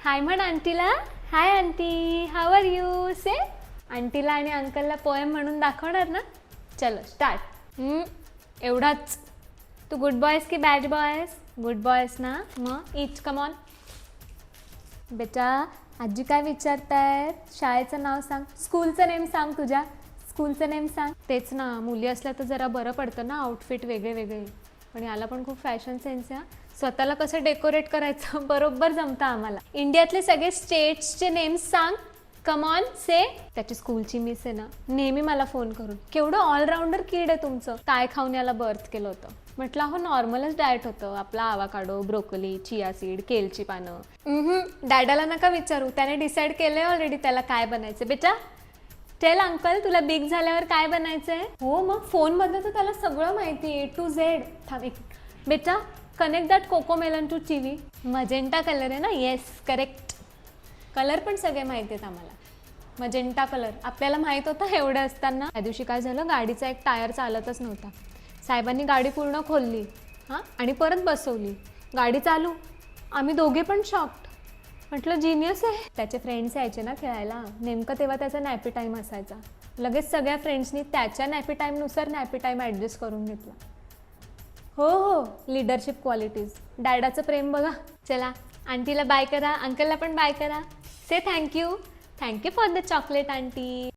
हाय म्हण आंटीला. Hi aunty, how are you say. आंटीला आणि अंकलला पोएम म्हणून दाखवणार ना. चलो स्टार्ट. एवढाच. तू गुड बॉयज की बॅड बॉयज. गुड बॉयज ना. मग इच कम ऑन. बेटा आजी काय विचारतायत. शाळेचं नाव सांग. स्कूलचं नेम सांग. तुझ्या स्कूलचं नेम सांग. तेच ना, मुली असल्या तर जरा बरं पडतं ना, आउटफिट वेगळे वेगळे. पण याला पण खूप फॅशन सेन्स आहे. स्वतःला कसं डेकोरेट करायचं बरोबर जमतं आम्हाला. इंडियातले सगळे स्टेट्सचे नेम्स सांग. कम ऑन से. त्याची स्कूलची मिस आहे ना, नेहमी मला फोन करून केवढं ऑलराऊंडर किड आहे तुमचं. काय खाऊन याला बर्थ केलं होतं. म्हटलं हो नॉर्मलच डाएट होतं आपला. आवाकाडो, ब्रोकोली, चिया सीड, केलची पानं. डॅडाला नका विचारू, त्याने डिसाईड केलंय ऑलरेडी त्याला काय बनायचं. बेटा टेल अंकल तुला बिग झाल्यावर काय बनायचंय. हो मग फोनमध्ये तर त्याला सगळं माहिती आहे A to Z. थांब एक. बेटा connect that Cocomelon to TV. Magenta colour आहे ना. Yes correct. कलर पण सगळे माहिती आहेत आम्हाला. मजेंटा कलर आपल्याला माहीत होता एवढं असताना. त्या दिवशी काय झालं, गाडीचा एक टायर चालतच नव्हता. साहेबांनी गाडी पूर्ण खोलली आणि परत बसवली. गाडी चालू. आम्ही दोघे पण शॉक्ड. म्हटलं जिनियस आहे. त्याचे फ्रेंड्स यायचे ना खेळायला. नेमकं तेव्हा त्याचा नॅपी टाईम असायचा. लगेच सगळ्या फ्रेंड्सनी त्याच्या नॅपी टाईमनुसार नॅपी टाईम ॲडजस्ट करून घेतला. हो हो, लिडरशिप क्वालिटीज. डॅडाचं प्रेम बघा. चला आंटीला बाय करा, अंकलला पण बाय करा. Say thank you. Thank you for the chocolate aunty.